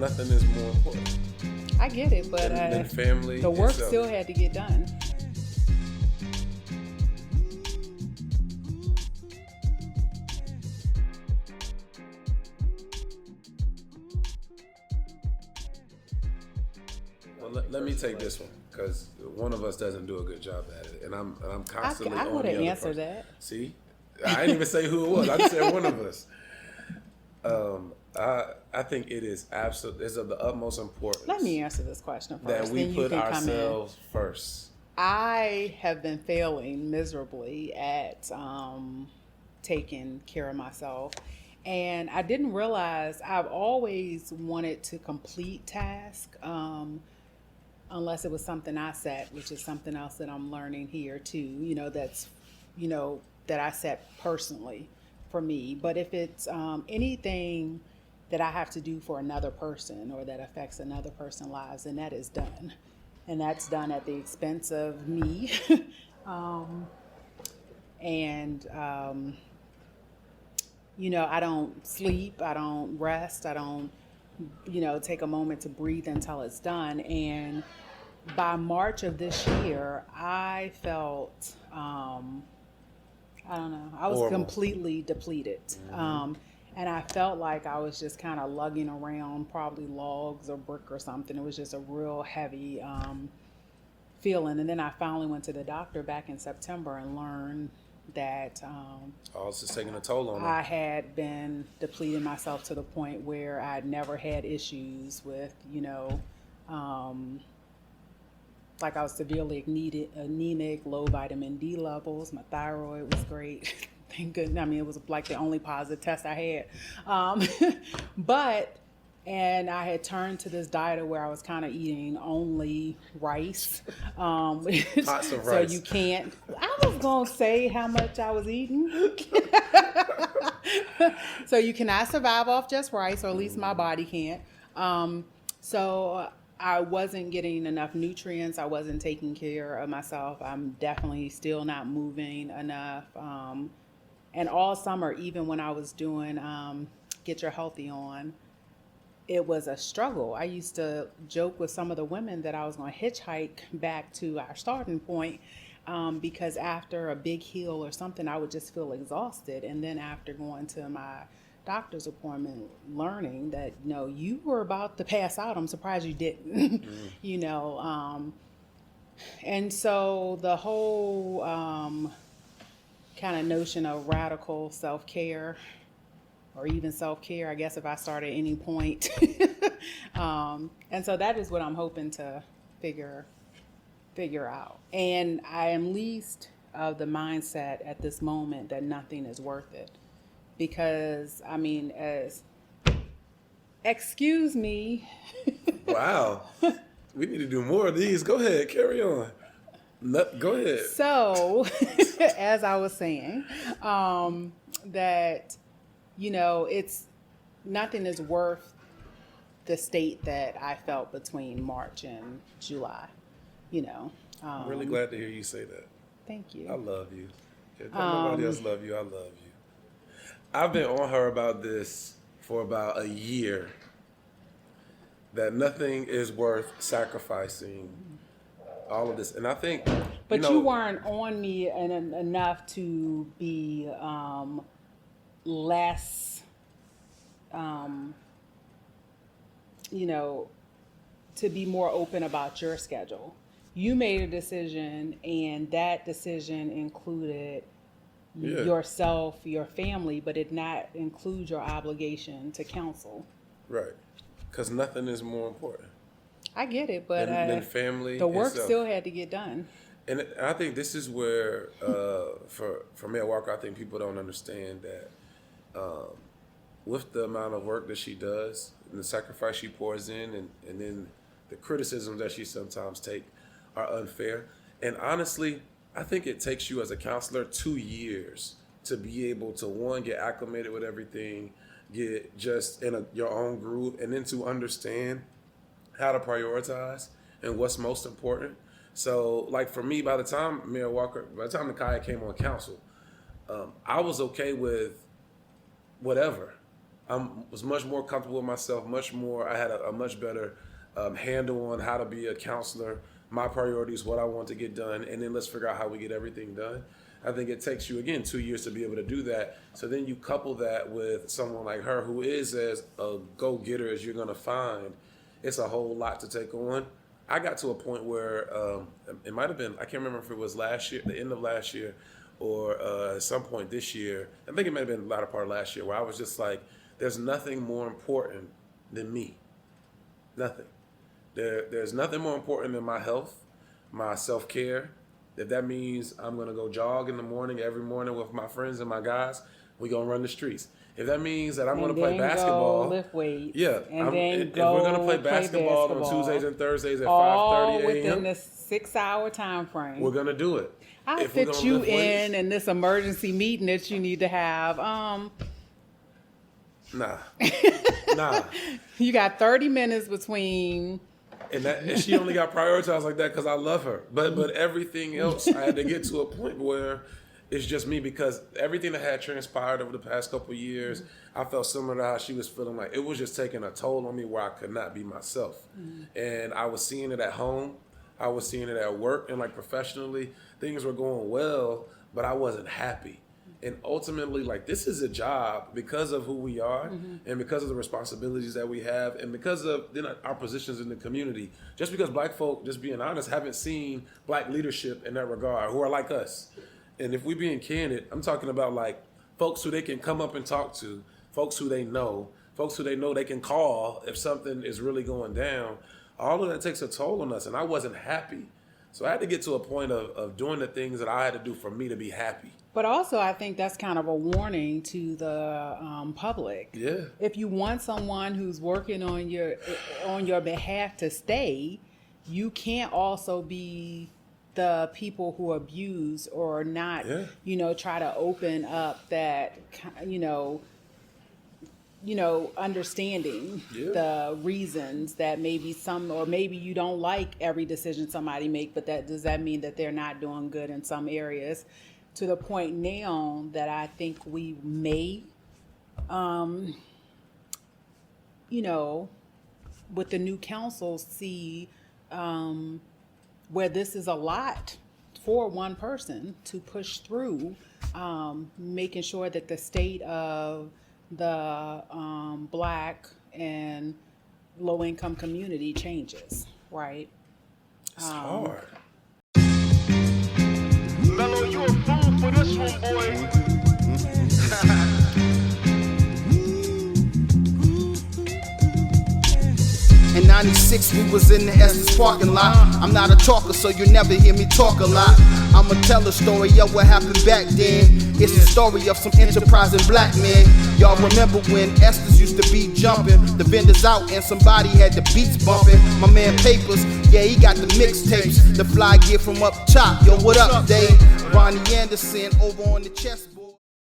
nothing is more important. I get it, but than family. The work itself. still had to get done. Well, let me take this one, because one of us doesn't do a good job at it, and I'm constantly I on would the have other answered person. that. See, I didn't even say who it was. I just said one of us. I think it is it's of the utmost importance. Let me answer this question first. That we then put you can ourselves first. I have been failing miserably at taking care of myself. And I didn't realize I've always wanted to complete tasks, unless it was something I set, which is something else that I'm learning here too, that I set personally for me. But if it's anything that I have to do for another person or that affects another person's lives, then that is done. And that's done at the expense of me. I don't sleep, I don't rest, I don't, take a moment to breathe until it's done. And by March of this year, I felt, I was horrible. Completely depleted. Mm-hmm. And I felt like I was just kind of lugging around probably logs or brick or something. It was just a real heavy feeling. And then I finally went to the doctor back in September and learned that It's just taking a toll on I had been depleting myself to the point where I'd never had issues with, like I was severely anemic, low vitamin D levels. My thyroid was great. Thank goodness. I mean, it was like the only positive test I had. And I had turned to this diet where I was kind of eating only rice. Lots of rice. So you can't. I was going to say how much I was eating. So you cannot survive off just rice, or at least my body can't. So I wasn't getting enough nutrients. I wasn't taking care of myself. I'm definitely still not moving enough. And all summer, even when I was doing Get Your Healthy On, it was a struggle. I used to joke with some of the women that I was going to hitchhike back to our starting point because after a big hill or something, I would just feel exhausted. And then after going to my doctor's appointment, learning that, you were about to pass out. I'm surprised you didn't, and so the whole kind of notion of radical self-care, or even self-care, I guess, if I start at any point. And so that is what I'm hoping to figure out. And I am least of the mindset at this moment that nothing is worth it. Because, excuse me. Wow. We need to do more of these. Go ahead, carry on. Go ahead. So, as I was saying, that, it's nothing is worth the state that I felt between March and July, I'm really glad to hear you say that. Thank you. I love you. If nobody else love you, I love you. I've been on her about this for about a year, that nothing is worth sacrificing all of this. And I think... But you weren't on me enough to be less, to be more open about your schedule. You made a decision, and that decision included yourself, your family, but it not include your obligation to counsel. Right. Because nothing is more important. I get it, but than family. The work itself. still had to get done. And I think this is where, for Mayor Walker, I think people don't understand that with the amount of work that she does, and the sacrifice she pours in, and then the criticisms that she sometimes take are unfair. And honestly, I think it takes you as a counselor 2 years to be able to, one, get acclimated with everything, get just in your own groove, and then to understand how to prioritize and what's most important. So, like for me, by the time Nakia came on council, I was okay with whatever. was much more comfortable with myself, much more. I had a much better handle on how to be a counselor, my priorities, what I want to get done, and then let's figure out how we get everything done. I think it takes you, again, 2 years to be able to do that. So then you couple that with someone like her who is as a go-getter as you're going to find. It's a whole lot to take on. I got to a point where it might have been, I can't remember if it was last year, the end of last year, or at some point this year. I think it might have been the latter part of last year, where I was just like, there's nothing more important than me. Nothing. There's nothing more important than my health, my self-care. If that means I'm going to go jog in the morning, every morning with my friends and my guys, we're going to run the streets. If that means that I'm going to play basketball, lift weights, yeah, if we're going to play basketball on Tuesdays and Thursdays at 5:30 a.m., all within the 6-hour time frame, we're going to do it. I'll fit you in this emergency meeting that you need to have. Nah. You got 30 minutes between. And she only got prioritized like that because I love her. But everything else, I had to get to a point where it's just me, because everything that had transpired over the past couple of years, I felt similar to how she was feeling. Like it was just taking a toll on me where I could not be myself. And I was seeing it at home. I was seeing it at work, and like professionally, things were going well, but I wasn't happy. And ultimately, like, this is a job because of who we are and because of the responsibilities that we have and because of our positions in the community. Just because black folk, just being honest, haven't seen black leadership in that regard who are like us. And if we're being candid, I'm talking about like folks who they can come up and talk to, folks who they know they can call if something is really going down. All of that takes a toll on us, and I wasn't happy. So I had to get to a point of doing the things that I had to do for me to be happy. But also, I think that's kind of a warning to the public. Yeah. If you want someone who's working on your behalf to stay, you can't also be the people who abuse or not, try to open up that, understanding the reasons that maybe maybe you don't like every decision somebody make, but does that mean that they're not doing good in some areas? To the point now that I think we may, with the new council, see where this is a lot for one person to push through, making sure that the state of the black and low-income community changes, right? It's hard. Mellow, you a fool for this one, boy. In 96, we was in the Estes parking lot. I'm not a talker, so you never hear me talk a lot. I'ma tell a story of what happened back then. It's the story of some enterprising black men. Y'all remember when Estes used to be jumping, the vendors out and somebody had the beats bumping. My man Papers, yeah, he got the mixtapes, the fly gear from up top. Yo, what up, Dave? Ronnie Anderson over on the chest.